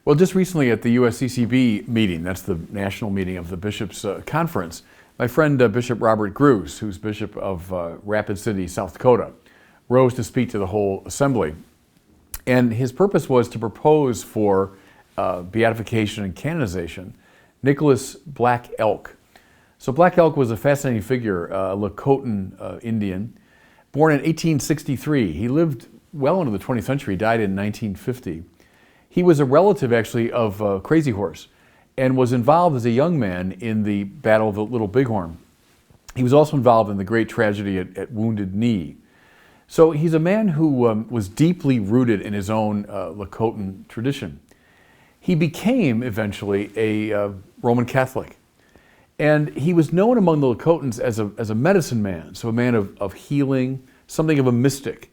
Well, just recently at the USCCB meeting, that's the national meeting of the Bishops' Conference, my friend Bishop Robert Gruss, who's Bishop of Rapid City, South Dakota, rose to speak to the whole assembly. And his purpose was to propose for beatification and canonization Nicholas Black Elk. So Black Elk was a fascinating figure, a Lakota Indian, born in 1863. He lived well into the 20th century, died in 1950. He was a relative, actually, of Crazy Horse and was involved as a young man in the Battle of the Little Bighorn. He was also involved in the great tragedy at Wounded Knee. So he's a man who was deeply rooted in his own Lakota tradition. He became, eventually, a Roman Catholic. And he was known among the Lakotans as a medicine man, so a man of healing, something of a mystic.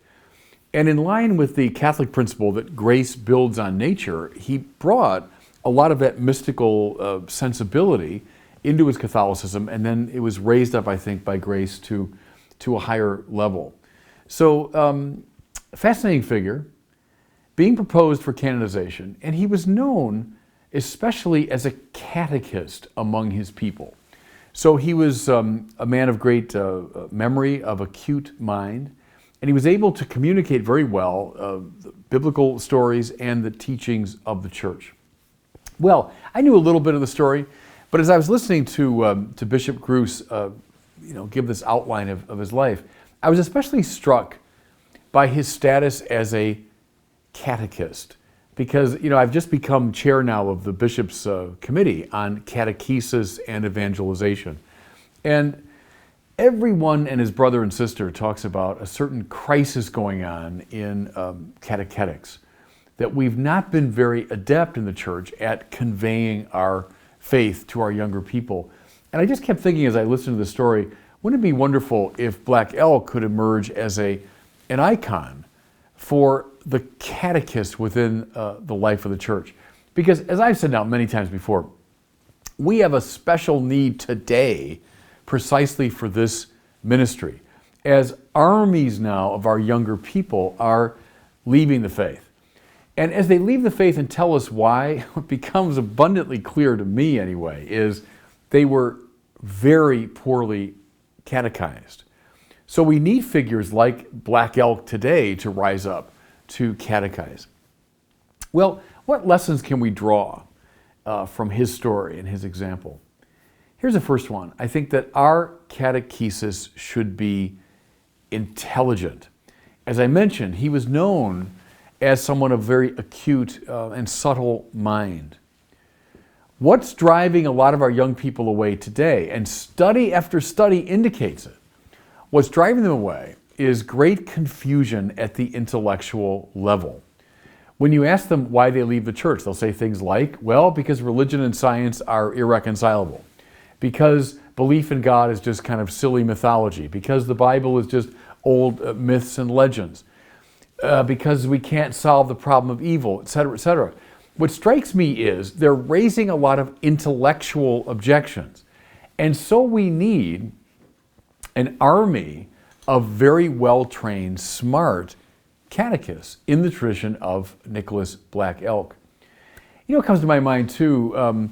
And in line with the Catholic principle that grace builds on nature, he brought a lot of that mystical sensibility into his Catholicism, and then it was raised up, I think, by grace to a higher level. So, fascinating figure, being proposed for canonization, and he was known especially as a catechist among his people. So he was a man of great memory, of acute mind, and he was able to communicate very well the biblical stories and the teachings of the church. Well, I knew a little bit of the story, but as I was listening to Bishop Gruss, give this outline of his life, I was especially struck by his status as a catechist, because I've just become chair now of the Bishops' Committee on Catechesis and Evangelization, and everyone and his brother and sister talks about a certain crisis going on in catechetics, that we've not been very adept in the church at conveying our faith to our younger people. And I just kept thinking as I listened to the story, wouldn't it be wonderful if Black Elk could emerge as an icon for the catechist within the life of the church? Because as I've said now many times before, we have a special need today precisely for this ministry, as armies now of our younger people are leaving the faith. And as they leave the faith and tell us why, what becomes abundantly clear to me anyway, is they were very poorly catechized. So we need figures like Black Elk today to rise up to catechize. Well, what lessons can we draw from his story and his example? Here's the first one. I think that our catechesis should be intelligent. As I mentioned, he was known as someone of very acute and subtle mind. What's driving a lot of our young people away today, and study after study indicates it, what's driving them away is great confusion at the intellectual level. When you ask them why they leave the church, they'll say things like, well, because religion and science are irreconcilable, because belief in God is just kind of silly mythology, because the Bible is just old myths and legends, because we can't solve the problem of evil, etc., etc. What strikes me is they're raising a lot of intellectual objections. And so we need an army of very well-trained, smart catechists in the tradition of Nicholas Black Elk. It comes to my mind too,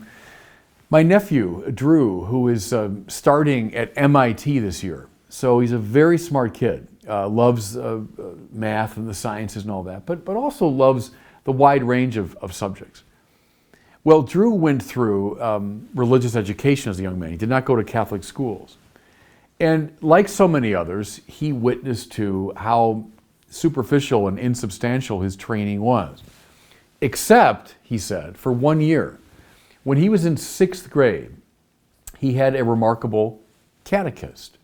my nephew, Drew, who is starting at MIT this year. So he's a very smart kid, loves math and the sciences and all that, but also loves the wide range of subjects. Well, Drew went through religious education as a young man. He did not go to Catholic schools. And like so many others, he witnessed to how superficial and insubstantial his training was. Except, he said, for 1 year. When he was in 6th grade, he had a remarkable catechist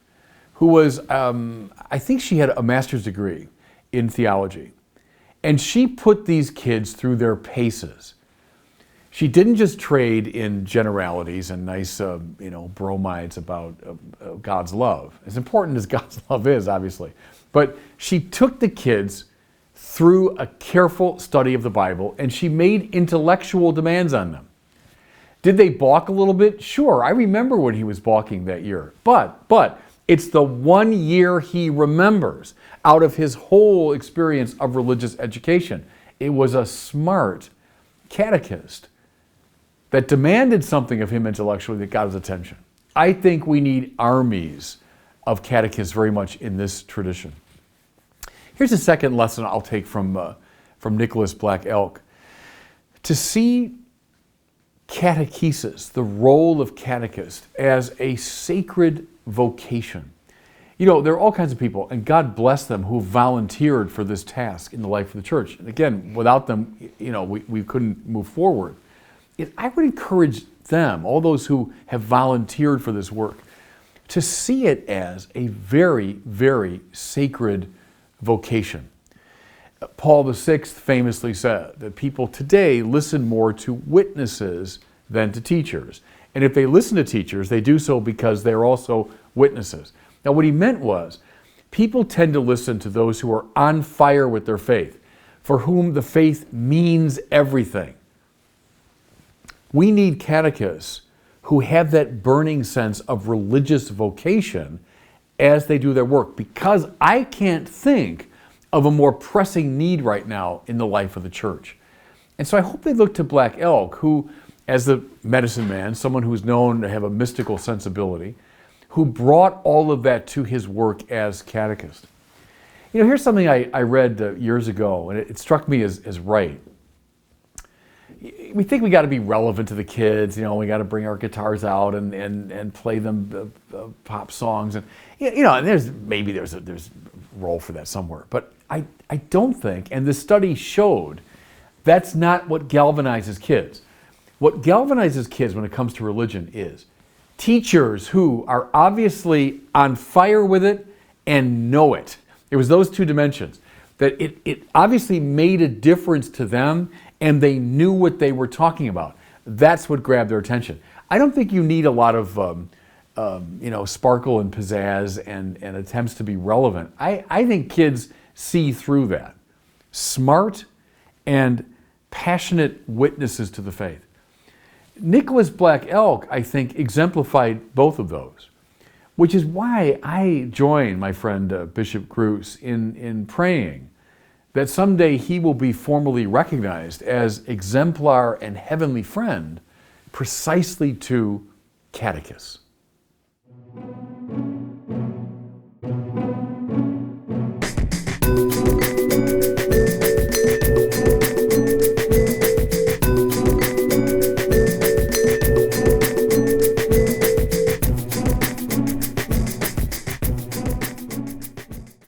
who was, I think she had a master's degree in theology. And she put these kids through their paces. She didn't just trade in generalities and nice, bromides about God's love, as important as God's love is, obviously. But she took the kids through a careful study of the Bible, and she made intellectual demands on them. Did they balk a little bit? Sure, I remember when he was balking that year. But it's the 1 year he remembers out of his whole experience of religious education. It was a smart catechist that demanded something of him intellectually that got his attention. I think we need armies of catechists very much in this tradition. Here's a second lesson I'll take from Nicholas Black Elk. To see catechesis, the role of catechist, as a sacred vocation. You know, there are all kinds of people, and God bless them, who volunteered for this task in the life of the church. And again, without them, you know, we couldn't move forward. I would encourage them, all those who have volunteered for this work, to see it as a very, very sacred vocation. Paul VI famously said that people today listen more to witnesses than to teachers. And if they listen to teachers, they do so because they're also witnesses. Now, what he meant was, people tend to listen to those who are on fire with their faith, for whom the faith means everything. We need catechists who have that burning sense of religious vocation as they do their work, because I can't think of a more pressing need right now in the life of the church. And so I hope they look to Black Elk, who, as the medicine man, someone who's known to have a mystical sensibility, who brought all of that to his work as catechist. You know, here's something I read years ago, and it struck me as right. We think we got to be relevant to the kids, you know, we got to bring our guitars out and play them pop songs, and you know, and there's a role for that somewhere. But I don't think, and the study showed, that's not what galvanizes kids. What galvanizes kids when it comes to religion is teachers who are obviously on fire with it and know it. It was those two dimensions, that it obviously made a difference to them, and they knew what they were talking about. That's what grabbed their attention. I don't think you need a lot of you know, sparkle and pizzazz and attempts to be relevant. I think kids see through that. Smart and passionate witnesses to the faith. Nicholas Black Elk, I think, exemplified both of those, which is why I join my friend Bishop Gruss in praying that someday he will be formally recognized as exemplar and heavenly friend precisely to catechists.